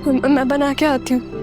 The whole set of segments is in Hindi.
मैं बना के आती हूँ।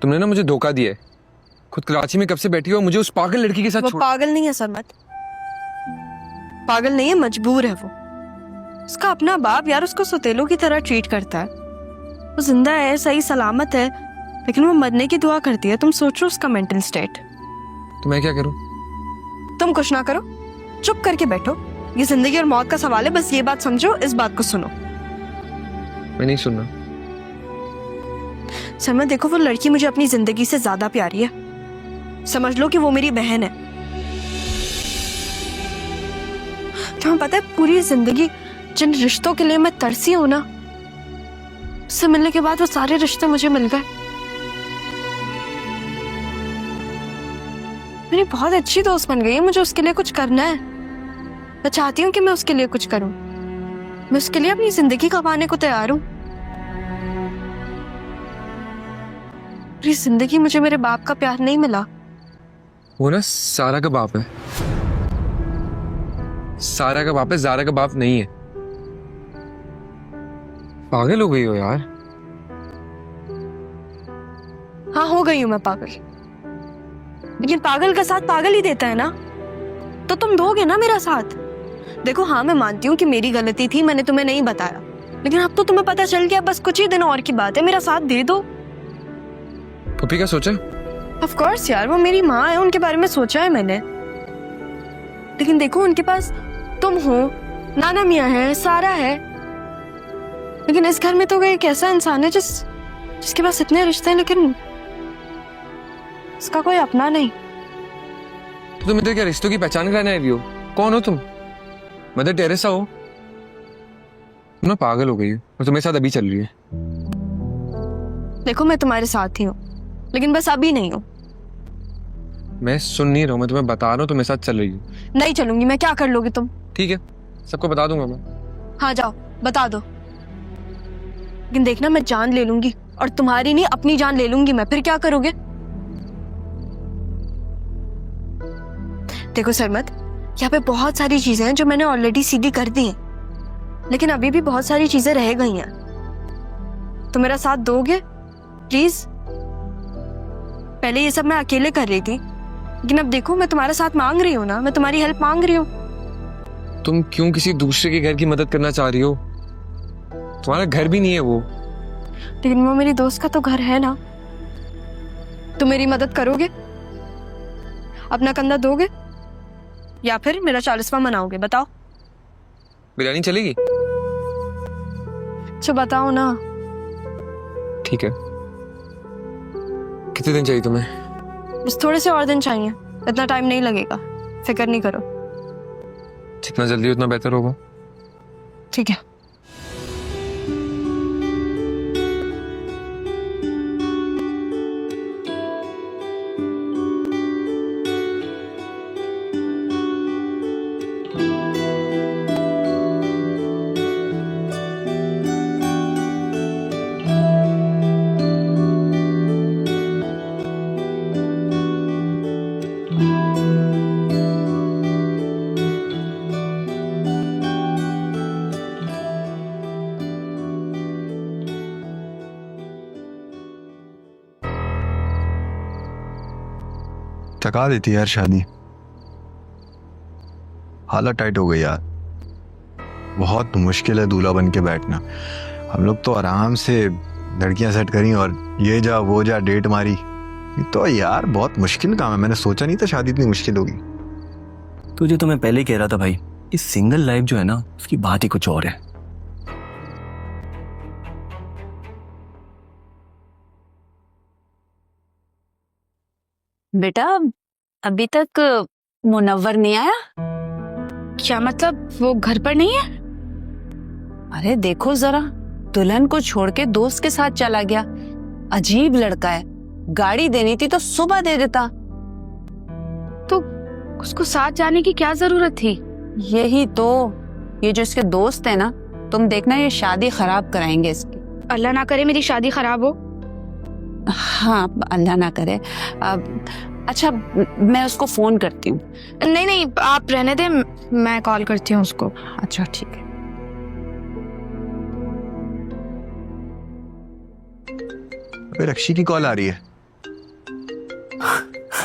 तुमने ना मुझे धोखा दिया है। खुद कराची में कब से बैठी हो, मुझे उस पागल लड़की के साथ वो छोड़। पागल नहीं है सरमत, पागल नहीं है, मजबूर है वो। उसका अपना बाप यार उसको सौतेलों की तरह ट्रीट करता है। वो जिंदा है, सही सलामत है, लेकिन वो मरने की दुआ करती है। तुम सोचो उसका मेंटल स्टेट। तो मैं क्या करूं? तुम कुछ ना करो, चुप करके बैठो। ये जिंदगी और मौत का सवाल है, बस ये बात समझो, इस बात को सुनो। मैं नहीं सुनना। सरमत देखो, वो लड़की मुझे अपनी जिंदगी से ज्यादा प्यारी है। समझ लो कि वो मेरी बहन है। तुम्हें पता है पूरी जिंदगी जिन रिश्तों के लिए मैं तरसी हूं ना, उससे मिलने के बाद वो सारे रिश्ते मुझे मिल गए। मेरी बहुत अच्छी दोस्त बन गई है। मुझे उसके लिए कुछ करना है। मैं चाहती हूँ कि मैं उसके लिए कुछ करूं। मैं उसके लिए अपनी जिंदगी गंवाने को तैयार हूं। पूरी जिंदगी मुझे मेरे बाप का प्यार नहीं मिला। वो ना सारा का बाप है। सारा का बाप है, जारा का बाप नहीं है। पागल हो गई हो यार। हाँ, हो गई हूं मैं पागल, लेकिन पागल का साथ पागल ही देता है ना। तो तुम दोगे ना मेरा साथ? देखो हाँ, मैं मानती हूँ कि मेरी गलती थी, मैंने तुम्हें नहीं बताया, लेकिन अब तो तुम्हें पता चल गया। बस कुछ ही दिन और की बात है, मेरा साथ दे दो। पप्पी का सोचा? ऑफ कोर्स यार, वो मेरी माँ है, उनके बारे में सोचा है मैंने। लेकिन देखो, उनके पास तुम हो, नाना मियाँ है, सारा है, लेकिन इस घर में तो एक ऐसा इंसान है जिसके पास इतने रिश्ते हैं, लेकिन उसका कोई अपना नहीं। तो तुम इधर क्या रिश्तों की पहचान कराने आई हो? कौन हो तुम? मदर टेरेसा हो? तुम ना पागल हो गई हो और तुम्हारे साथ अभी चल रही है। देखो, मैं तुम्हारे साथ ही हूँ, लेकिन बस अभी नहीं हूँ। मैं सुन नहीं रहा हूँ, मैं तुम्हें बता रहा हूँ, तुम्हारे साथ चल रही हूँ। नहीं चलूंगी मैं। क्या कर लोगे तुम? ठीक है, सबको बता दूंगा मैं। हाँ जाओ, बता दो, लेकिन देखना मैं जान ले लूंगी, और तुम्हारी नहीं अपनी जान ले लूंगी मैं। फिर क्या करोगे? देखो सरमत, यहाँ पे बहुत सारी चीजें हैं जो मैंने ऑलरेडी सीधी कर दी हैं, लेकिन अभी भी बहुत सारी चीजें रह गई हैं। तो मेरा साथ दोगे प्लीज? पहले ये सब मैं अकेले कर रही थी, लेकिन अब देखो मैं तुम्हारा साथ मांग रही हूँ ना, मैं तुम्हारी हेल्प मांग रही हूँ। तुम क्यों किसी दूसरे के घर की मदद करना चाह रही हो? तुम्हारा घर भी नहीं है वो। लेकिन वो मेरी दोस्त का तो घर है ना। तुम मेरी मदद करोगे? अपना कंधा दोगे या फिर मेरा 40वां मनाओगे? बताओ। बिरयानी चलेगी? अच्छा बताओ ना। ठीक है। कितने दिन चाहिए तुम्हें? बस थोड़े से और दिन चाहिए, इतना टाइम नहीं लगेगा, फिक्र नहीं करो। जितना जल्दी उतना बेहतर होगा। ठीक है। थका देती है यार शादी। हालत टाइट हो गई यार। बहुत मुश्किल है दूल्हा बन के बैठना। हम लोग तो आराम से लड़कियां सेट करी और ये जा वो जा डेट मारी। ये तो यार बहुत मुश्किल काम है। मैंने सोचा नहीं था शादी इतनी मुश्किल होगी। तुझे तो मैं पहले ही कह रहा था भाई, इस सिंगल लाइफ जो है ना, उसकी बात ही कुछ और है। बेटा अभी तक मुनव्वर नहीं आया? क्या मतलब, वो घर पर नहीं है? अरे देखो जरा, दुल्हन को छोड़ के दोस्त के साथ चला गया। अजीब लड़का है, गाड़ी देनी थी तो सुबह दे देता। तो उसको साथ जाने की क्या जरूरत थी? यही तो, ये जो इसके दोस्त है ना, तुम देखना ये शादी खराब कराएंगे इसकी। अल्लाह ना करे मेरी शादी खराब हो। हाँ अल्लाह ना करे। अच्छा मैं उसको फोन करती हूँ। नहीं नहीं, आप रहने दें, मैं कॉल करती हूँ उसको। अच्छा ठीक है। अबे रक्षी की कॉल आ रही है।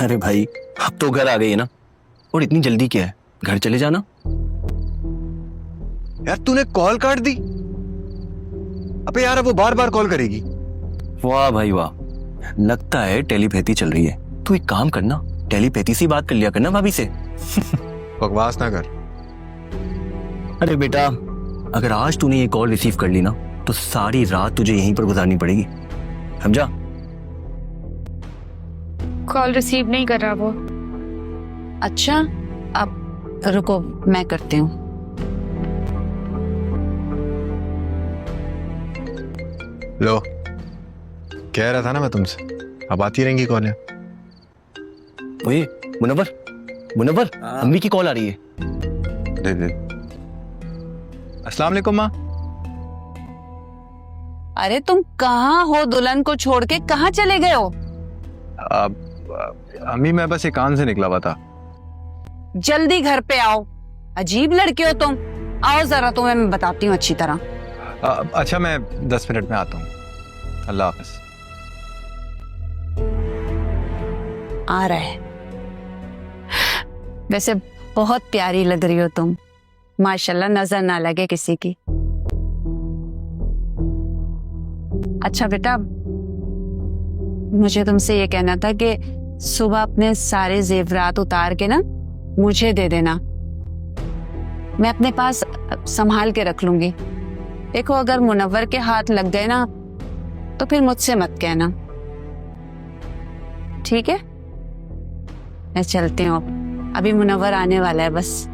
अरे भाई अब तो घर आ गई है ना, और इतनी जल्दी क्या है, घर चले जाना। यार तूने कॉल काट दी। अबे यार अब वो बार बार कॉल करेगी। वाह भाई वाह, लगता है टेलीपैथी चल रही है। तू एक काम करना, टेलीपैथी से बात कर लिया करना भाभी से। बकवास ना कर। अरे बेटा, अगर आज तूने ये कॉल रिसीव कर ली ना, तो सारी रात तुझे यहीं पर गुजारनी पड़ेगी, समझा? कॉल रिसीव नहीं कर रहा वो। अच्छा अब रुको, मैं करती हूँ। लो, कह रहा था ना मैं तुमसे, अब आती रहेंगी कॉलें। ओए मुनव्वर, मुनव्वर, अम्मी की कॉल आ रही है। दे दे। अस्सलाम वालेकुम माँ। अरे तुम कहाँ हो? दुल्हन को छोड़ के कहाँ चले गए हो? अम्मी मैं बस एक काम से निकला हुआ था। जल्दी घर पे आओ। अजीब लड़के हो तुम। आओ जरा, तुम्हें मैं बताती हूँ अच्छी तरह। अच्छा मैं 10 मिनट में आता हूँ। अल्लाह हाफिज। आ रहा है। वैसे बहुत प्यारी लग रही हो तुम, माशाल्लाह, नजर ना लगे किसी की। अच्छा बेटा, मुझे तुमसे ये कहना था कि सुबह अपने सारे जेवरात उतार के ना मुझे दे देना, मैं अपने पास संभाल के रख लूंगी। देखो अगर मुनव्वर के हाथ लग गए ना तो फिर मुझसे मत कहना, ठीक है? मैं चलती हूँ, अभी मुनव्वर आने वाला है बस।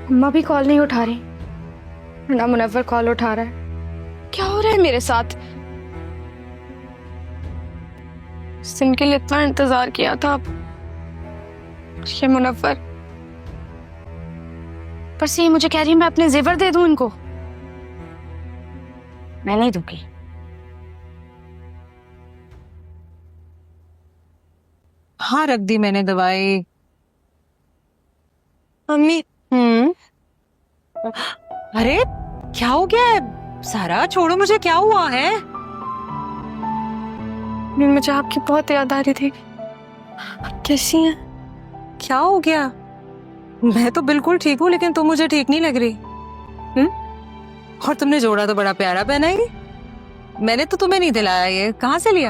अम्मा भी कॉल नहीं उठा रही, ना मुनव्वर कॉल उठा रहा है। क्या हो रहा है मेरे साथ? इस दिन के लिए इतना इंतजार किया था, ये मुनव्वर पर से ये मुझे कह रही है मैं अपने जेवर दे दूं इनको। मैं नहीं दूंगी। हाँ रख दी मैंने दवाई। मम्मी अरे क्या हो गया है सारा? छोड़ो मुझे, क्या हुआ है? मुझे आपकी बहुत याद आ रही थी। आप कैसी हैं? क्या हो गया? मैं तो बिल्कुल ठीक हूँ, लेकिन तुम मुझे ठीक नहीं लग रही। और तुमने जोड़ा तो बड़ा प्यारा पहना है। मैंने तो तुम्हें नहीं दिलाया, ये कहाँ से लिया?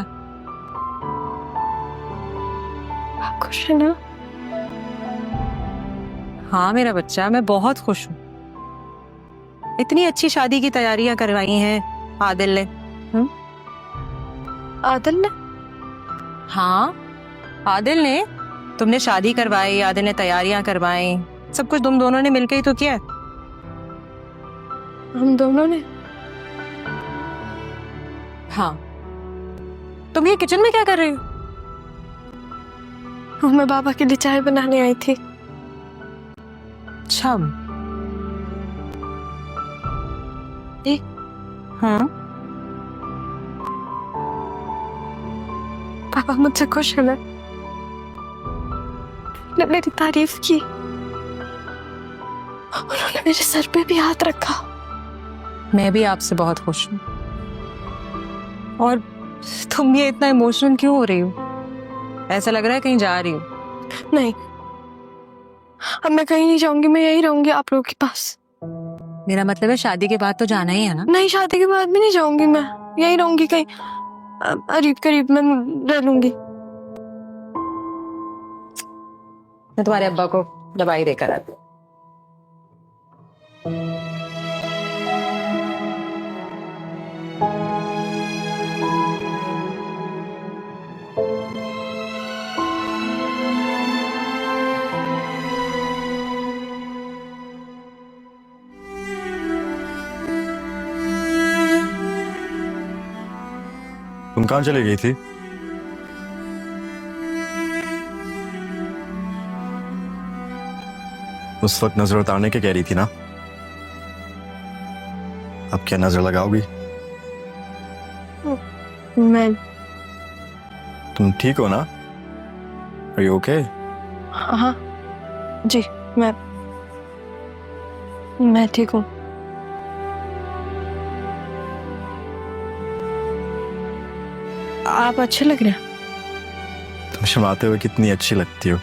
आप खुश है ना? हाँ मेरा बच्चा, मैं बहुत खुश हूँ। इतनी अच्छी शादी की तैयारियां करवाई हैं आदिल ने। आदिल ने? हाँ आदिल ने, तुमने शादी करवाई, आदिल ने तैयारियां करवाई, सब कुछ तुम दोनों ने मिलकर ही तो किया। हम दोनों ने? हाँ। तुम ये किचन में क्या कर रही हो? मैं बाबा के लिए चाय बनाने आई थी। अच्छा। हाँ पापा मुझसे खुश है ना? ने मेरी तारीफ की, उन्होंने मेरे सर पे भी हाथ रखा। मैं भी आपसे बहुत खुश हूँ। और तुम ये इतना इमोशनल क्यों हो रही हो? ऐसा लग रहा है कहीं जा रही हो। नहीं, अब मैं कहीं नहीं जाऊंगी, मैं यहीं रहूंगी आप लोगों के पास। मेरा मतलब है शादी के बाद तो जाना ही है ना। नहीं, शादी के बाद भी नहीं जाऊंगी, मैं यही रहूंगी कहीं करीब करीब में रह लूंगी। मैं तुम्हारे अब्बा को दवाई देकर आती हूँ। तुम कहाँ चली गई थी? उस वक्त नजर उतारने के कह रही थी ना, अब क्या नजर लगाओगी? मैं तुम ठीक हो ना? Are you okay? हाँ जी, मैं ठीक हूँ। आप अच्छे लग रहे हैं। तुम शर्माते हुए कितनी अच्छी लगती हो।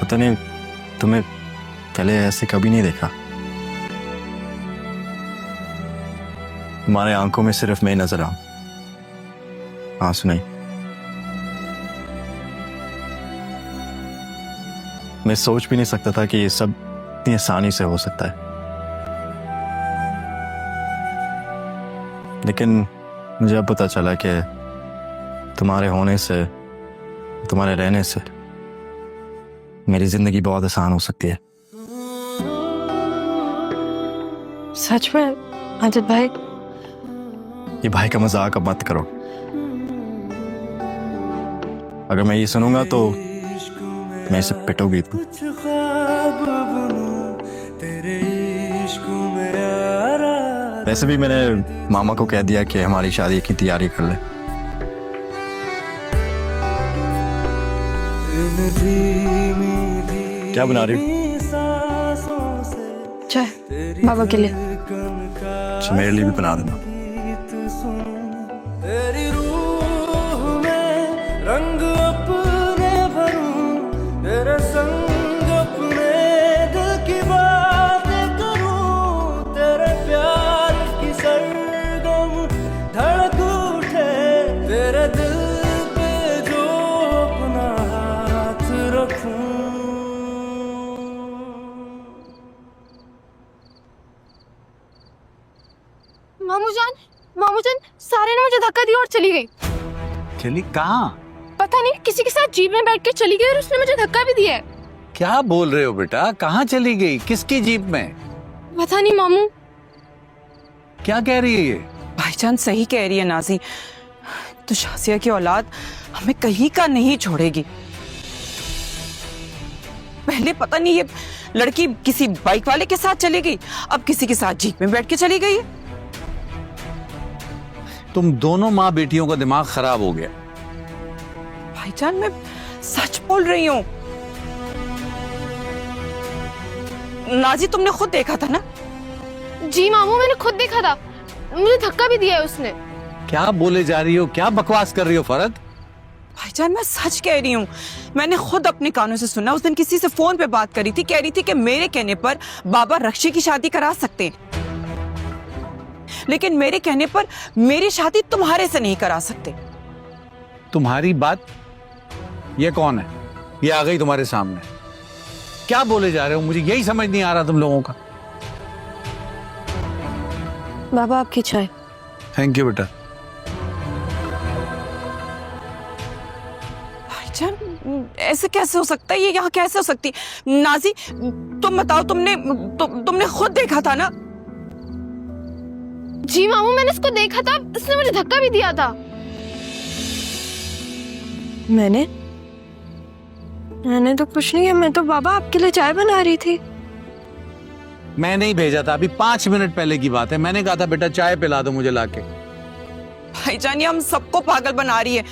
पता नहीं तुम्हें पहले ऐसे कभी नहीं देखा। तुम्हारे आंखों में सिर्फ मैं नजर आऊं, आंसू नहीं। मैं सोच भी नहीं सकता था कि ये सब इतनी आसानी से हो सकता है, लेकिन मुझे अब पता चला कि तुम्हारे होने से, तुम्हारे रहने से मेरी जिंदगी बहुत आसान हो सकती है। सच में अजित भाई? ये भाई का मजाक अब मत करो। अगर मैं ये सुनूंगा तो मैं इसे पिटोगी तुम। वैसे भी मैंने मामा को कह दिया कि हमारी शादी की तैयारी कर ले। क्या बना रही हो? चाय बाबा के लिए। अच्छा, मेरे लिए भी बना देना। तेरी रूह में रंग अपने भरूं, तेरे संग अपने दिल की बातें करूं, तेरे प्यार की सरगम धड़क उठे, तेरे दिल पे जो अपना हाथ रखूं। मामू जान सारे ने मुझे धक्का दिया और चली गई। चली कहाँ? पता नहीं, किसी के साथ जीप में बैठ के चली गई और उसने मुझे धक्का भी दिया है। क्या बोल रहे हो बेटा? कहाँ चली गई? किसकी जीप में? पता नहीं मामू। क्या कह रही है ये? भाईजान सही कह रही है नाजी, तो शासिया की औलाद हमें कहीं का नहीं छोड़ेगी। पहले पता नहीं ये लड़की किसी बाइक वाले के साथ चली गई, अब किसी के साथ जीप में बैठ के चली गई है। तुम दोनों माँ बेटियों का दिमाग खराब हो गया। भाईजान मैं सच बोल रही हूँ। नाजी तुमने खुद देखा था ना? जी मामू, मैंने खुद देखा था, मुझे धक्का भी दिया है उसने। क्या बोले जा रही हो? क्या बकवास कर रही हो फरद? भाईजान मैं सच कह रही हूँ, मैंने खुद अपने कानों से सुना। उस दिन किसी से फोन पे बात करी थी, कह रही थी कि मेरे कहने पर बाबा रक्षी की शादी करा सकते हैं, लेकिन मेरे कहने पर मेरी शादी तुम्हारे से नहीं करा सकते। तुम्हारी बात? ये कौन है? ये आ गई तुम्हारे सामने। क्या बोले जा रहे हो? मुझे यही समझ नहीं आ रहा तुम लोगों का। बाबा आपकी चाय। थैंक यू बेटा। भाईजान ऐसे कैसे हो सकता है? ये यहाँ कैसे हो सकती? नाजी तुम बताओ, तुमने खुद देखा था ना? जी मामू, मैंने उसको देखा था, उसने मुझे धक्का भी दिया था। मैंने तो कुछ नहीं किया, मैं तो बाबा आपके लिए चाय बना रही थी। मैं नहीं भेजा था, अभी 5 मिनट पहले की बात है। मैंने कहा था बेटा चाय पिला दो मुझे लाके। भाईजान ये हम सबको पागल बना रही है।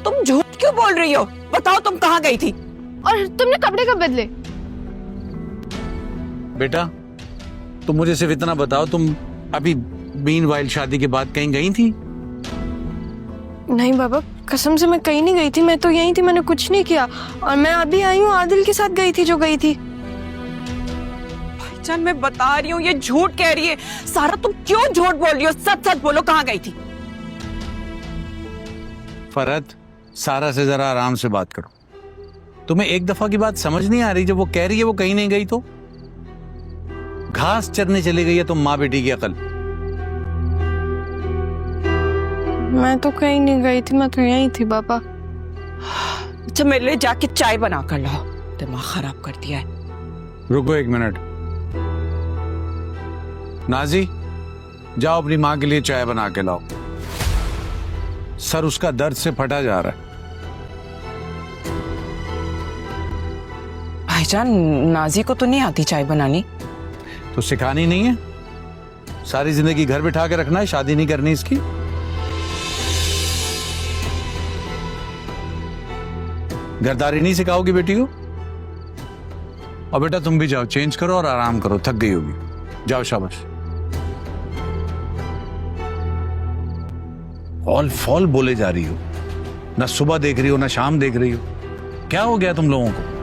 तुम झूठ क्यों बोल रही हो? बताओ तुम कहाँ गई थी? और तुमने कपड़े कब बदले? बेटा तुम मुझे सिर्फ इतना बताओ, तुम अभी मीनवाइल शादी के बाद कहीं गई थी? नहीं बाबा, कसम से मैं कहीं नहीं गई थी, मैं तो यहीं थी, मैंने कुछ नहीं किया। और मैं अभी आई हूँ, आदिल के साथ गई थी जो गई थी। भाईजान मैं बता रही हूँ ये झूठ कह रही है। सारा तुम क्यों झूठ बोल रही हो? सच सच बोलो, कहाँ गई थी? फरहत, सारा से जरा आराम से बात करो। तुम्हें एक दफा की बात समझ नहीं आ रही? जब वो कह रही है वो कहीं नहीं गई तो घास चरने चली गई है। तुम माँ बेटी की अकल। मैं तो कहीं नहीं गई थी, मैं तो यहीं थी पापा। अच्छा मेरे लिए जाके चाय बना कर लाओ, दिमाग खराब कर दिया है। रुको 1 मिनट। नाजी, जाओ अपनी माँ के लिए चाय बना के लाओ। सर उसका दर्द से फटा जा रहा है। भाईजान नाजी को तो नहीं आती चाय बनानी। तो सिखानी नहीं है? सारी जिंदगी घर बिठा के रखना है, शादी नहीं करनी इसकी। घरदारी नहीं सिखाओगी बेटी को? और बेटा तुम भी जाओ, चेंज करो और आराम करो, थक गई होगी। जाओ, शाबाश। ऑल फॉल बोले जा रही हो, ना सुबह देख रही हो ना शाम देख रही हो। क्या हो गया तुम लोगों को?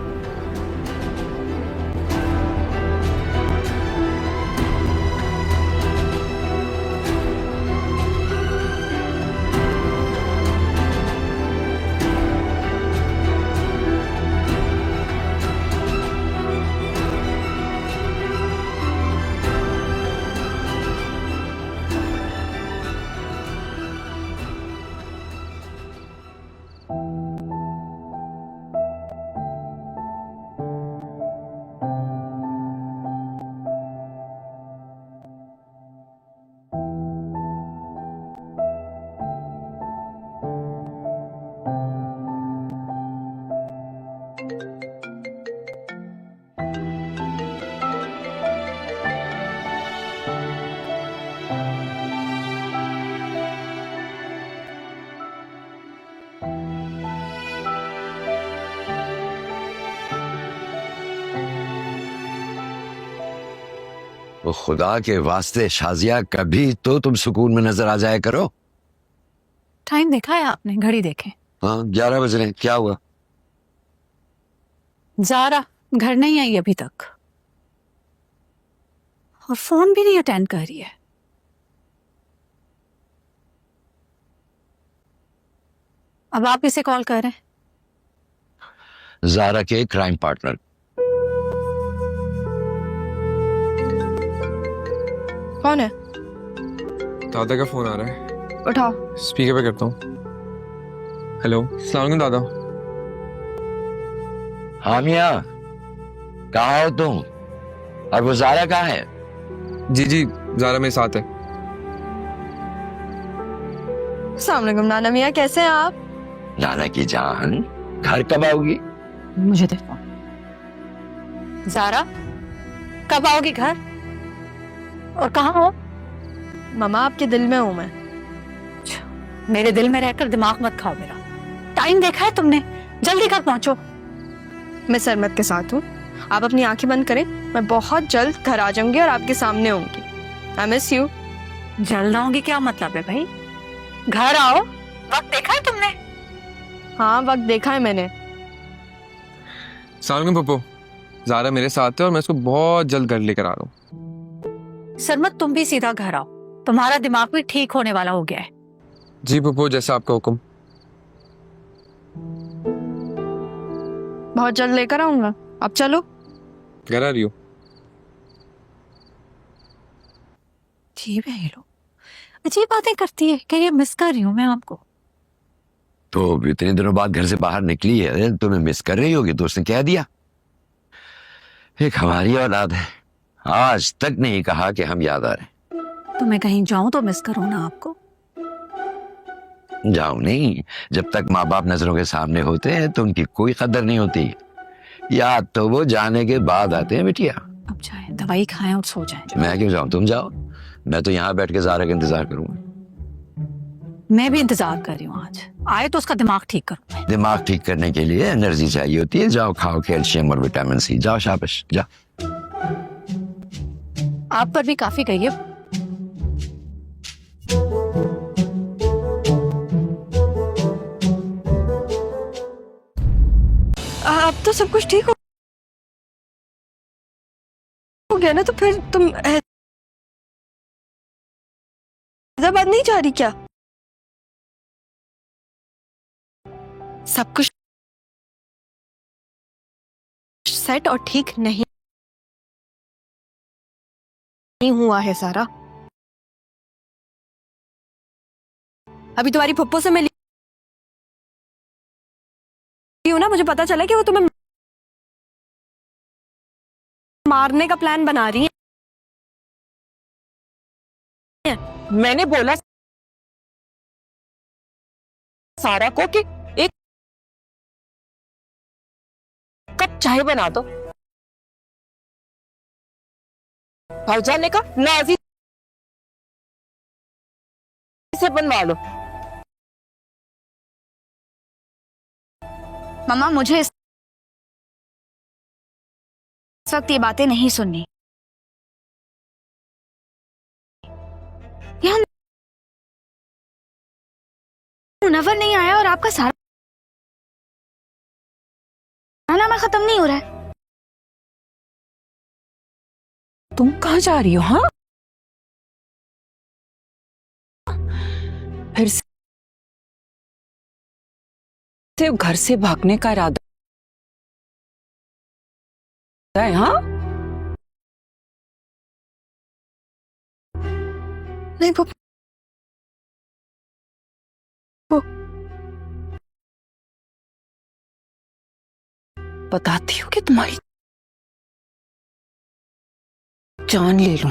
वो खुदा के वास्ते शाजिया, कभी तो तुम सुकून में नजर आ जाया करो। टाइम देखा है आपने? घड़ी देखे? हाँ 11 बज रहे हैं। क्या हुआ? जारा घर नहीं आई अभी तक और फोन भी नहीं अटेंड कर रही है। अब आप इसे कॉल कर रहे हैं? जारा के क्राइम पार्टनर। कौन है? दादा का फोन आ रहा है, उठाओ। स्पीकर पे करता हूँ। हेलो, अस्सलाम वालेकुम दादा। हाँ मियाँ, कहाँ हो तुम? और वो जारा कहाँ है? जी जी, जारा मेरे साथ है। अस्सलाम वालेकुम नाना मियाँ, कैसे हैं आप? नाना की जान, घर कब आओगी? मुझे दे फोन। जारा कब आओगी घर और कहाँ हो? मामा आपके दिल में हूं मैं। मेरे दिल में रहकर दिमाग मत खाओ मेरा। टाइम देखा है तुमने? जल्दी घर पहुंचो। मैं सरमत के साथ हूँ, आप अपनी आंखें बंद करें, मैं बहुत जल्द घर आ जाऊंगी और आपके सामने होंगी। I miss you. जल्द आऊंगी क्या मतलब है भाई? घर आओ। वक्त देखा है तुमने? हाँ वक्त देखा है मैंने। अस्सलाम वालेकुम पप्पू, जारा मेरे साथ है और मैं इसको बहुत जल्द घर लेकर आ रहा हूँ। सरमत तुम भी सीधा घर आओ, तुम्हारा दिमाग भी ठीक होने वाला हो गया है। जी पप्पू, जैसा आपका हुक्म। बहुत जल्द लेकर आऊंगा, अब चलो। घर आ रही हो? अजीब है ये लोग, अजीब बातें करती है कि ये मिस कर रही हूँ मैं आपको। तो इतने दिनों बाद घर से बाहर निकली है, तुम्हें मिस कर रही होगी तो उसने कह दिया। एक हमारी औलाद है, आज तक नहीं कहा कि हम याद आ रहे। तो मैं कहीं जाऊं तो मिस करूं ना आपको? जाओ नहीं, जब तक माँ बाप नजरों के सामने होते हैं तो उनकी कोई कदर नहीं होती। याद तो वो जाने के बाद आते हैं बिटिया। अब जाए, दवाई खाएं और सो जाएं। मैं क्यों जाऊं? तुम जाओ, मैं तो यहाँ बैठ के जारा का इंतजार करूंगा। मैं भी इंतजार कर रही हूँ, आज आए तो उसका दिमाग ठीक करूं। दिमाग ठीक करने के लिए एनर्जी चाहिए होती है। जाओ खाओ कैल्शियम और विटामिन सी। जाओ शाबाश, जाओ। आप पर भी काफी गई है। अब तो सब कुछ ठीक हो गया ना तो फिर तुम हैदराबाद नहीं जा रही क्या? सब कुछ सेट और ठीक नहीं हुआ है सारा। अभी तुम्हारी फुप्पो से मिली हूं ना, मुझे पता चला कि वो तुम्हें मारने का प्लान बना रही है। मैंने बोला सारा को कि एक कप चाय बना दो, फौजाने का नाजी से बनवा लो। मम्मा मुझे इस वक्त ये बातें नहीं सुननी। यहाँ मुनव्वर नहीं आया और आपका सारा नामा खत्म नहीं हो रहा है। तुम कहाँ जा रही हो? हाँ, फिर से घर से भागने का इरादा है? हाँ, नहीं वो बताती हूँ कि तुम्हारी जान ले लूं।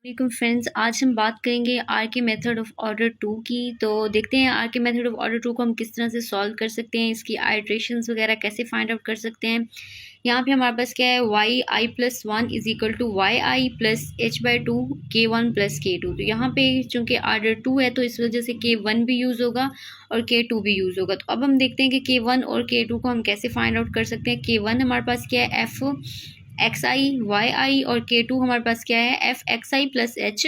वालेकुम फ्रेंड्स, आज हम बात करेंगे आर के मेथड ऑफ ऑर्डर 2 की। तो देखते हैं आर के मेथड ऑफ ऑर्डर 2 को हम किस तरह से सॉल्व कर सकते हैं, इसकी आइट्रेशंस वगैरह कैसे फाइंड आउट कर सकते हैं। यहाँ पे हमारे पास क्या है, y i plus 1 is equal to y i plus h by 2 k 1 plus के 2। तो यहाँ पे चूँकि ऑर्डर 2 है तो इस वजह से के 1 भी यूज़ होगा और के 2 भी यूज़ होगा। तो अब हम देखते हैं कि के 1 और के 2 को हम कैसे फाइंड आउट कर सकते हैं। के 1 हमारे पास क्या है, f x i y i, और के 2 हमारे पास क्या है, f x i plus h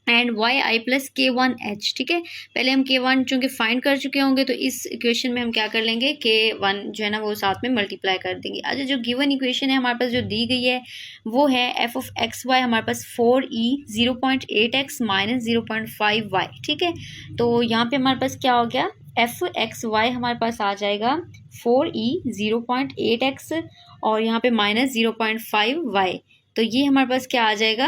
and y i plus k 1 H. ठीक है, पहले हम के 1 चूँकि फाइंड कर चुके होंगे तो इस इक्वेशन में हम क्या कर लेंगे, के 1 जो है ना वो साथ में मल्टीप्लाई कर देंगे। अच्छा, जो गिवन इक्वेशन है हमारे पास जो दी गई है वो है एफ ऑफ एक्स वाई हमारे पास 4e 0.8x माइनस 0.5y। ठीक है, तो यहाँ पे हमारे पास क्या हो गया, एफ एक्स वाई हमारे पास आ जाएगा 4e 0.8x और यहाँ पे माइनस 0.5y। तो ये हमारे पास क्या आ जाएगा,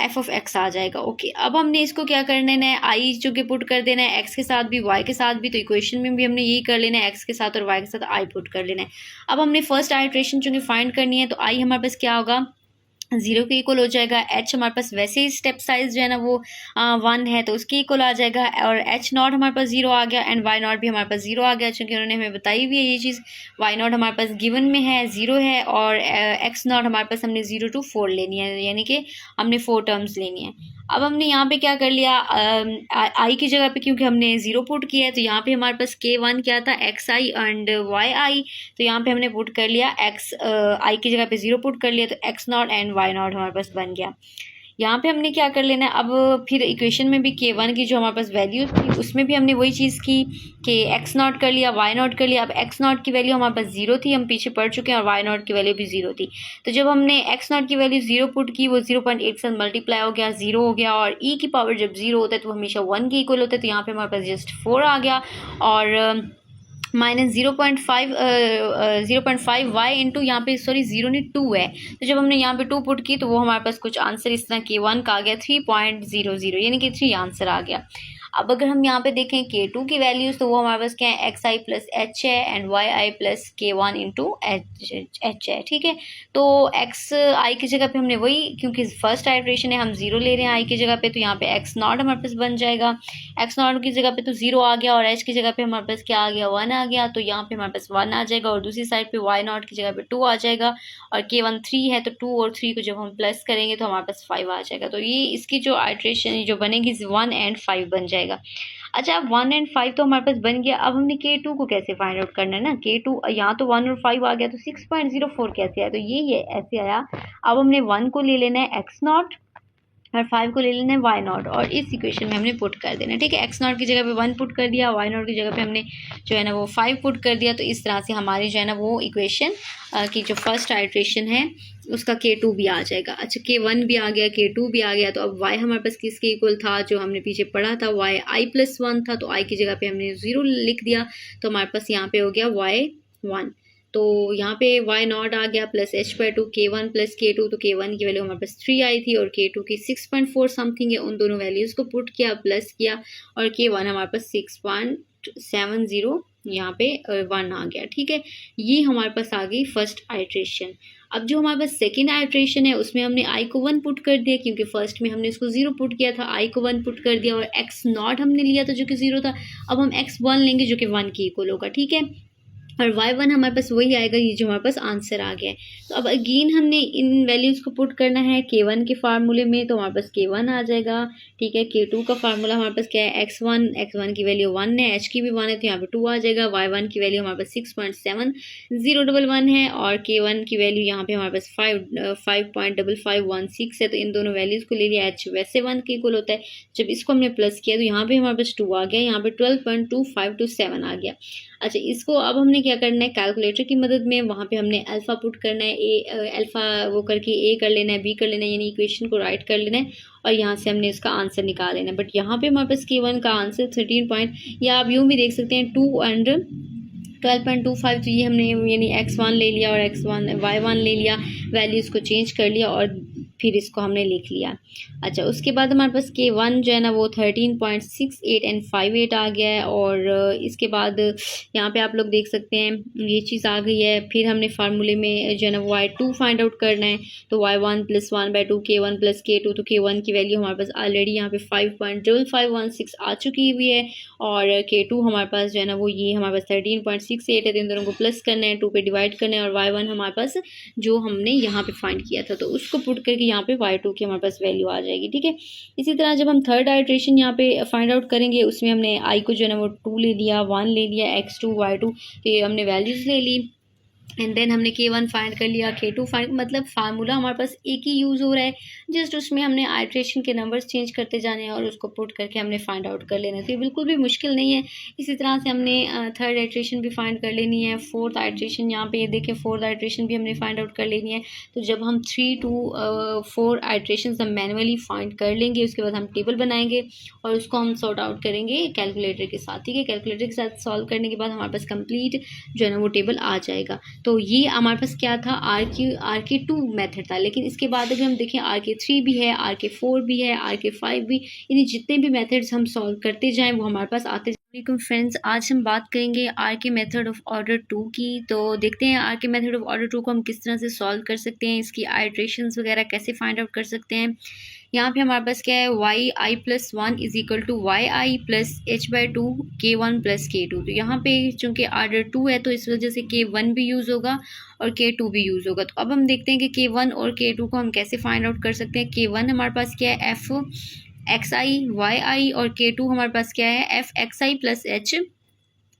एफ ऑफ एक्स आ जाएगा। ओके, अब हमने इसको क्या कर लेना है, आई जो कि पुट कर देना है एक्स के साथ भी वाई के साथ भी। तो इक्वेशन में भी हमने यही कर लेना है, एक्स के साथ और वाई के साथ आई पुट कर लेना है। अब हमने फर्स्ट आइट्रेशन चूँकि फाइंड करनी है तो आई हमारे पास क्या होगा, 0 के इक्वल हो जाएगा। एच हमारे पास वैसे ही स्टेप साइज जो है ना वो 1 है तो उसके इक्वल आ जाएगा, और एच नॉट हमारे पास 0 आ गया एंड वाई नॉट भी हमारे पास 0 आ गया, चूँकि उन्होंने हमें बताई हुई है ये चीज़। वाई नॉट हमारे पास गिवन में है 0 है, और एक्स नॉट हमारे पास हमने 0 to 4 लेनी है, यानी कि हमने 4 टर्म्स लेनी है। अब हमने यहाँ पे क्या कर लिया, आई की जगह पे क्योंकि हमने 0 पुट किया है तो यहाँ पे हमारे पास के 1 क्या था, एक्स आई एंड वाई आई। तो यहाँ पे हमने पुट कर लिया एक्स आई की जगह पे 0 पुट कर लिया, तो x naught and y naught हमारे पास बन गया। यहाँ पे हमने क्या कर लेना है, अब फिर इक्वेशन में भी के 1 की जो हमारे पास वैल्यूज थी उसमें भी हमने वही चीज़ की कि एक्स नॉट कर लिया, वाई नॉट कर लिया। अब एक्स नॉट की वैल्यू हमारे पास 0 थी, हम पीछे पढ़ चुके हैं, और वाई नॉट की वैल्यू भी 0 थी। तो जब हमने एक्स नॉट की वैल्यू 0 पुट की वो 0.8 से मल्टीप्लाई हो गया, 0 हो गया, और ई की पावर जब 0 होता है तो हमेशा 1 के इक्वल होता है। तो यहाँ पे हमारे पास जस्ट 4 आ गया, और माइनस 0.5 वाई इंटू यहाँ पे सॉरी 0 नहीं 2 है। तो जब हमने यहाँ पे 2 पुट की तो वो हमारे पास कुछ आंसर इस तरह के 1 का आ गया 3.00, यानी कि 3 आंसर आ गया। अब अगर हम यहाँ पे देखें के 2 की वैल्यूज़ तो वो हमारे पास क्या है, एक्स आई प्लस एच है and y i plus k 1 into H है। ठीक है, तो एक्स आई की जगह पे हमने वही, क्योंकि फर्स्ट आइट्रेशन है हम 0 ले रहे हैं आई की जगह पे, तो यहाँ पे एक्स नॉट हमारे पास बन जाएगा। एक्स नॉट की जगह पे तो 0 आ गया, और एच की जगह पे हमारे पास क्या आ गया, 1 आ गया। तो यहाँ पे हमारे पास 1 आ जाएगा, और दूसरी साइड पे वाई नॉट की जगह पे 2 आ जाएगा, और के 1 3 है तो 2 और 3 को जब हम प्लस करेंगे तो हमारे पास 5 आ जाएगा। तो ये इसकी जो आइट्रेशन जो बनेगी 1 and 5 बन जाएगा। अच्छा, अब 1 and 5 तो हमारे पास बन गया। अब हमने के 2 को कैसे फाइंड आउट करना है ना, के 2 यहाँ तो 1 और 5 आ गया, तो 6.04 कैसे आया, तो ये ऐसे आया। अब हमने 1 को ले लेना है एक्स नॉट और 5 को ले लेना है वाई नॉट, और इस इक्वेशन में हमने पुट कर देना है। ठीक है, एक्स नॉट की जगह पे 1 पुट कर दिया, वाई नॉट की जगह पे हमने जो है ना वो 5 पुट कर दिया। तो इस तरह से हमारी जो है ना वो इक्वेशन की जो फर्स्ट आइट्रेशन है उसका के 2 भी आ जाएगा। अच्छा, के 1 भी आ गया, के 2 भी आ गया। तो अब वाई हमारे पास किसके इक्वल था, जो हमने पीछे पढ़ा था, वाई आई प्लस 1 था, तो आई की जगह पे हमने 0 लिख दिया, तो हमारे पास यहाँ पे हो गया वाई 1। तो यहाँ पे वाई नॉट आ गया plus h by 2 k 1 plus के 2। तो के 1 की वैल्यू हमारे पास 3 आई थी, और के 2 की 6.4 समथिंग है। उन दोनों वैल्यूज़ को पुट किया, प्लस किया, और के 1 हमारे पास 6.70 यहाँ पे 1 आ गया। ठीक है, ये हमारे पास आ गई फर्स्ट आइट्रेशन। अब जो हमारे पास सेकेंड आइट्रेशन है उसमें हमने आई को 1 पुट कर दिया, क्योंकि फर्स्ट में हमने इसको 0 पुट किया था, आई को 1 पुट कर दिया, और एक्स नॉट हमने लिया था जो कि 0 था। अब हम एक्स 1 लेंगे जो कि 1 की इक्वल होगा। ठीक है, और y1 हमारे पास वही आएगा, ये जो हमारे पास आंसर आ गया है। तो अब अगेन हमने इन वैल्यूज़ को पुट करना है k1 के फार्मूले में, तो हमारे पास k1 आ जाएगा। ठीक है, k2 का फार्मूला हमारे पास क्या है, x1 की वैल्यू 1 है, h की भी 1 है, तो यहाँ पे 2 आ जाएगा। y1 की वैल्यू हमारे पास 6.7011 है, और k1 की वैल्यू यहाँ पे हमारे पास 5.5516 है। तो इन दोनों वैल्यूज़ को ले लिया, h वैसे 1 के इक्वल होता है, जब इसको हमने प्लस किया तो यहाँ पे हमारे पास 2 आ गया, यहाँ पे 12.2527 आ गया। अच्छा, इसको अब हमने क्या करना है, कैलकुलेटर की मदद में वहाँ पे हमने अल्फ़ा पुट करना है, अल्फ़ा वो करके ए कर लेना है, बी कर लेना है, यानी इक्वेशन को राइट कर लेना है, और यहाँ से हमने इसका आंसर निकाल लेना है। बट यहाँ पे हमारे पास k1 का आंसर 13 या आप यूँ भी देख सकते हैं 2 and 12.25। तो ये हमने यानी x1 ले लिया और y1 ले लिया, वैल्यूज़ को चेंज कर लिया, और फिर इसको हमने लिख लिया। अच्छा, उसके बाद हमारे पास K1 जो है ना वो 13.68 एंड 58 आ गया है। और इसके बाद यहाँ पे आप लोग देख सकते हैं ये चीज़ आ गई है। फिर हमने फार्मूले में जो है ना Y2 फाइंड आउट करना है, तो Y1 + 1/2 K1 + K2, तो K1 की वैल्यू हमारे पास ऑलरेडी यहाँ पे 5.5516 आ चुकी हुई है, और K2 हमारे पास जो है ना वो ये हमारे पास 13.68 है। तो इन दोनों को प्लस करना है, 2 पे डिवाइड करना है, और Y1 हमारे पास जो हमने यहाँ पे फाइंड किया था तो उसको पुट करके यहाँ पे Y2 की हमारे पास वैल्यू आ जाएगी। ठीक है, इसी तरह जब हम थर्ड आइट्रेशन यहाँ पे फाइंड आउट करेंगे उसमें हमने I को जो है ना वो 2 ले लिया, 1 ले लिया, X2 Y2, तो ये हमने वैल्यूज़ ले ली। एंड देन हमने K1 फाइंड कर लिया, K2 फाइंड, मतलब फार्मूला हमारे पास एक ही यूज़ हो रहा है, जस्ट उसमें हमने आइट्रेशन के नंबर्स चेंज करते जाने हैं और उसको पुट करके हमने फाइंड आउट कर लेना है। तो ये बिल्कुल भी मुश्किल नहीं है। इसी तरह से हमने थर्ड आइट्रेशन भी फाइंड कर लेनी है, फोर्थ आइट्रेशन यहाँ पे ये देखें, फोर्थ आइट्रेशन भी हमने फाइंड आउट कर लेनी है। तो जब हम 3 to 4 आइट्रेशन हम मैनुअली फाइंड कर लेंगे, उसके बाद हम टेबल बनाएंगे और उसको हम सॉर्ट आउट करेंगे कैलकुलेटर के साथ। ठीक है, कैलकुलेटर के साथ सॉल्व करने के बाद हमारे पास कंप्लीट जो है ना वो टेबल आ जाएगा। तो ये हमारे पास क्या था, RK2 मेथड था। लेकिन इसके बाद अगर हम देखें RK3 भी है, RK4 भी है, RK5 भी, यानी जितने भी मेथड्स हम सॉल्व करते जाएं वो हमारे पास आते। वालेकुम फ्रेंड्स, आज हम बात करेंगे RK मेथड ऑफ ऑर्डर 2 की। तो देखते हैं RK मेथड ऑफ ऑर्डर 2 को हम किस तरह से सॉल्व कर सकते हैं, इसकी आइट्रेशंस वगैरह कैसे फाइंड आउट कर सकते हैं। यहाँ पे हमारे पास क्या है, yi + 1 = yi + h/2 K1 + K2। तो यहाँ पे चूँकि ऑर्डर 2 है तो इस वजह से K1 भी यूज़ होगा और K2 भी यूज़ होगा। तो अब हम देखते हैं कि K1 और K2 को हम कैसे फाइंड आउट कर सकते हैं। K1 हमारे पास क्या है, f(xi, yi) और K2 हमारे पास क्या है, f(xi + h)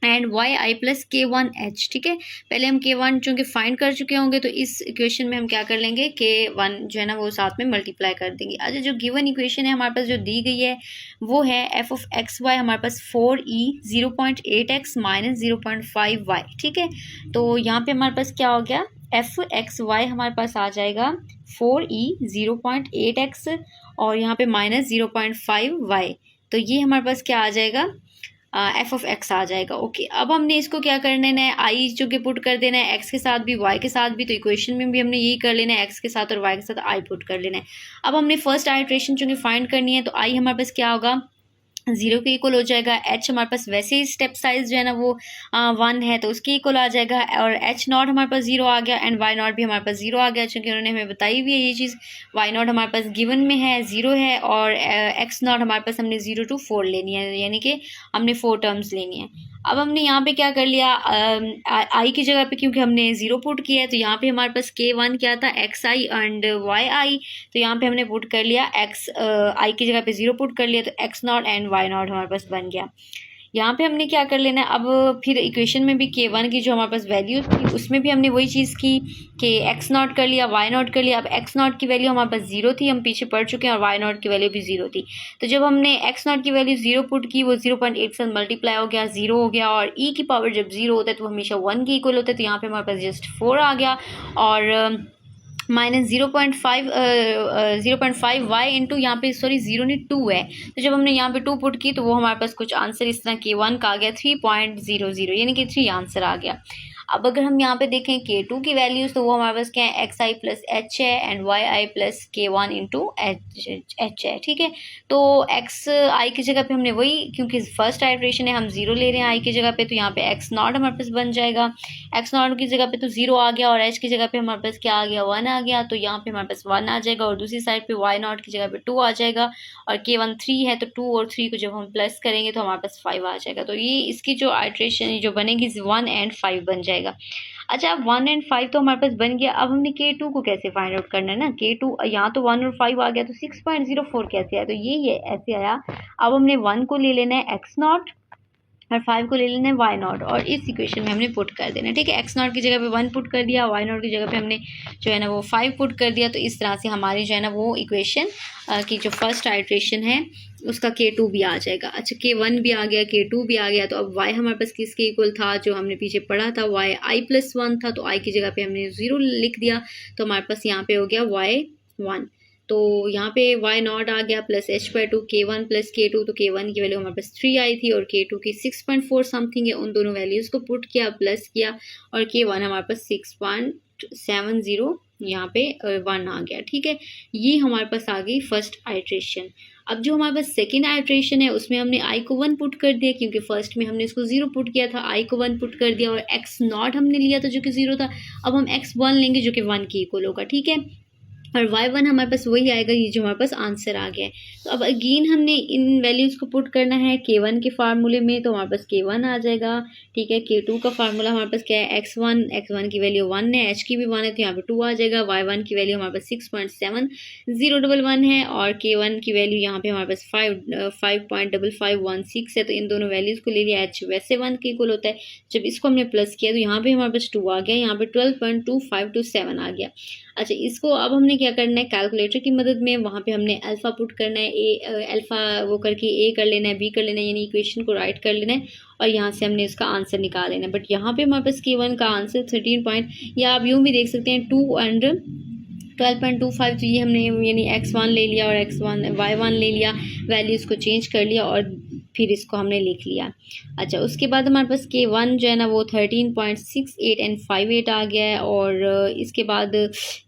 and yi + K1h। ठीक है, पहले हम K1 चूँकि फाइंड कर चुके होंगे तो इस इक्वेशन में हम क्या कर लेंगे, K1 जो है ना वो साथ में मल्टीप्लाई कर देंगे। अच्छा, जो गिवन इक्वेशन है हमारे पास जो दी गई है वो है f(xy) हमारे पास 4e 0.8x - 0.5y। ठीक है, तो यहाँ पे हमारे पास क्या हो गया, f(xy) हमारे पास आ जाएगा 4e 0.8x और यहाँ पे -0.5y। तो ये हमारे पास क्या आ जाएगा, f(x) आ जाएगा। ओके, अब हमने इसको क्या करना है, आई जो कि पुट कर देना है x के साथ भी y के साथ भी। तो इक्वेशन में भी हमने यही कर लेना है, x के साथ और y के साथ i पुट कर लेना है। अब हमने फर्स्ट आइट्रेशन चूँकि फाइंड करनी है तो i हमारे पास क्या होगा, 0 के इक्वल हो जाएगा। h हमारे पास वैसे ही स्टेप साइज जो है ना वो 1 है तो उसके इक्वल आ जाएगा, और h0 हमारे पास 0 आ गया एंड y0 भी हमारे पास 0 आ गया, चूँकि उन्होंने हमें बताई हुई है ये चीज़। y0 हमारे पास गिवन में है 0 है, और x0 हमारे पास हमने 0 to 4 लेनी है, यानी कि हमने 4 टर्म्स लेनी है। अब हमने यहाँ पे क्या कर लिया, आई की जगह पे क्योंकि हमने 0 पुट किया है तो यहाँ पे हमारे पास K1 क्या था, xi एंड yi। तो यहाँ पे हमने पुट कर लिया आई की जगह पे 0 पुट कर लिया, तो x0 एंड y0 हमारे पास बन गया। यहाँ पे हमने क्या कर लेना है, अब फिर इक्वेशन में भी K1 की जो हमारे पास वैल्यू थी उसमें भी हमने वही चीज़ की कि x0 कर लिया, y0 कर लिया। अब x0 की वैल्यू हमारे पास 0 थी, हम पीछे पढ़ चुके हैं, और y0 की वैल्यू भी 0 थी। तो जब हमने x0 की वैल्यू 0 पुट की, वो 0.8 से मल्टीप्लाई हो गया, 0 हो गया, और e की पावर जब 0 होता है तो हमेशा 1 के इक्वल होता है। तो यहाँ पर हमारे पास जस्ट 4 आ गया, और -0.5y इंटू यहाँ पे 0 नहीं 2 है। तो जब हमने यहाँ पे 2 पुट की तो वो हमारे पास कुछ आंसर इस तरह K1 का आ गया 3.00, यानी कि 3 आंसर आ गया। अब अगर हम यहाँ पे देखें K2 की वैल्यूज़ तो वो हमारे पास क्या है, xi + h है एंड yi + K1 * h है। ठीक है, तो xi की जगह पे हमने वही, क्योंकि फर्स्ट आइट्रेशन है हम 0 ले रहे हैं i की जगह पे, तो यहाँ पे x0 हमारे पास बन जाएगा। x0 की जगह पे तो 0 आ गया, और h की जगह पे हमारे पास क्या आ गया, 1 आ गया। तो यहाँ पे हमारे पास 1 आ जाएगा, और दूसरी साइड पे y0 की जगह पे 2 आ जाएगा, और K1 3 है तो 2 और 3 को जब हम प्लस करेंगे तो हमारे पास 5 आ जाएगा। तो ये इसकी जो आइट्रेशन जो बनेगी 1 and 5 बन जाएगा। अच्छा, अब 1 and 5 तो हमारे पास बन गया। अब हमने K2 को कैसे फाइंड आउट करना है ना, K2 यहाँ तो 1 और 5 आ गया, तो 6.04 कैसे आया, तो ये ऐसे आया। अब हमने 1 को ले लेना है x0 और 5 को ले लेना है y0, और इस इक्वेशन में हमने पुट कर देना है। ठीक है, x0 की जगह पे 1 पुट कर दिया, y0 की जगह पे हमने जो है ना वो 5 पुट कर दिया। तो इस तरह से हमारी जो है ना वो इक्वेशन की जो फर्स्ट आइट्रेशन है उसका K2 भी आ जाएगा। अच्छा, K1 भी आ गया, K2 भी आ गया। तो अब y हमारे पास किसके इक्वल था, जो हमने पीछे पढ़ा था, yi + 1 था, तो i की जगह पे हमने 0 लिख दिया, तो हमारे पास यहाँ पे हो गया y1। तो यहाँ पे y0 आ गया प्लस h/2 K1 + K2। तो K1 की वैल्यू हमारे पास 3 आई थी, और K2 की 6.4 समथिंग है। उन दोनों वैल्यूज़ को पुट किया, प्लस किया, और K1 हमारे पास 6.70 यहाँ पे 1 आ गया, ठीक है। ये हमारे पास आ गई फर्स्ट आइट्रेशन। अब जो हमारे पास सेकेंड आइट्रेशन है उसमें हमने आई को 1 पुट कर दिया, क्योंकि फर्स्ट में हमने इसको 0 पुट किया था, आई को 1 पुट कर दिया और एक्स नॉट हमने लिया था जो कि 0 था। अब हम x1 लेंगे जो कि 1 के इक्वल होगा, ठीक है। और y1 हमारे पास वही आएगा, ये जो हमारे पास आंसर आ गया है। तो अब अगेन हमने इन वैल्यूज़ को पुट करना है k1 के फार्मूले में, तो हमारे पास k1 आ जाएगा, ठीक है। k2 का फार्मूला हमारे पास क्या है, x1 की वैल्यू 1 है, h की भी 1 है, तो यहाँ पे 2 आ जाएगा। y1 की वैल्यू हमारे पास 6.7011 है और k1 की वैल्यू यहाँ पे हमारे पास 5.5516 है। तो इन दोनों वैल्यूज़ को ले लिया, h वैसे 1 के इक्वल होता है। जब इसको हमने प्लस किया तो यहाँ पे हमारे पास 2 आ गया, यहाँ पे 12.2527 आ गया। अच्छा, इसको अब हमने क्या करना है, कैलकुलेटर की मदद में वहाँ पे हमने अल्फ़ा पुट करना है, अल्फ़ा वो करके ए कर लेना है, बी कर लेना है, यानी इक्वेशन को राइट कर लेना है और यहाँ से हमने इसका आंसर निकाल लेना है। बट यहाँ पे हमारे पास k1 का आंसर 13 पॉइंट, या आप यूँ भी देख सकते हैं 2 and 12.25, तो ये हमने यानी x1 ले लिया और y1 ले लिया, वैल्यूज़ को चेंज कर लिया और फिर इसको हमने लिख लिया। अच्छा, उसके बाद हमारे पास k1 जो है ना वो 13.68 and 58 आ गया है और इसके बाद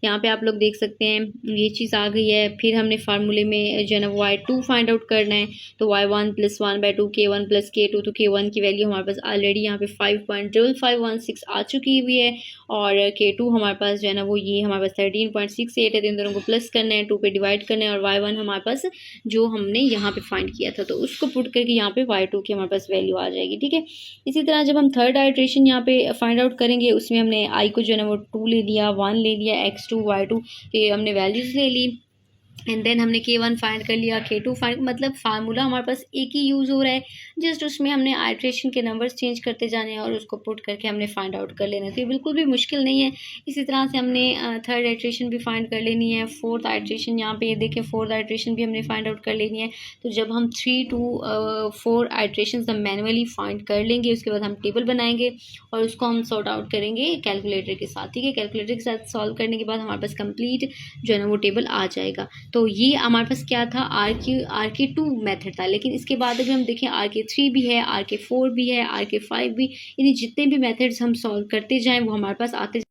यहाँ पे आप लोग देख सकते हैं ये चीज़ आ गई है। फिर हमने फार्मूले में जो है ना वो y2 फाइंड आउट करना है, तो y1 + 1/2 k1 + k2, तो k1 की वैल्यू हमारे पास ऑलरेडी यहाँ पे 5.5516 आ चुकी हुई है और k2 हमारे पास जो है ना वो ये हमारे पास 13.68 है। तो इन दोनों को प्लस करना है, 2 पे डिवाइड करना है और y1 हमारे पास जो हमने यहाँ पे फाइंड किया था तो उसको पुट करके यहाँ पे y2 की हमारे पास वैल्यू आ जाएगी, ठीक है। इसी तरह जब हम थर्ड आइट्रेशन यहाँ पे फाइंड आउट करेंगे उसमें हमने i को जो है ना वो 2 ले लिया, 1 ले लिया, x2 y2, तो ये हमने वैल्यूज़ ले ली एंड देन हमने k1 फाइंड कर लिया, k2 फाइंड, मतलब फार्मूला हमारे पास एक ही यूज़ हो रहा है, जस्ट उसमें हमने आइट्रेशन के नंबर्स चेंज करते जाने हैं और उसको पुट करके हमने फाइंड आउट कर लेना है। तो ये बिल्कुल भी मुश्किल नहीं है। इसी तरह से हमने थर्ड आइट्रेशन भी फाइंड कर लेनी है, फोर्थ आइट्रेशन यहाँ पे ये देखें, फोर्थ आइट्रेशन भी हमने फाइंड आउट कर लेनी है। तो जब हम 3 to 4 आइट्रेशन हम मैनुअली फाइंड कर लेंगे, उसके बाद हम टेबल बनाएंगे और उसको हम सॉर्ट आउट करेंगे कैलकुलेटर के साथ, ठीक है। कैलकुलेटर के साथ सॉल्व करने के बाद हमारे पास कंप्लीट जो है ना वो टेबल आ जाएगा। तो ये हमारे पास क्या था, RK2 मेथड था, लेकिन इसके बाद अगर हम देखें RK3 भी है, RK4 भी है, RK5 भी, यानी जितने भी मेथड्स हम सॉल्व करते जाएं वो हमारे पास आते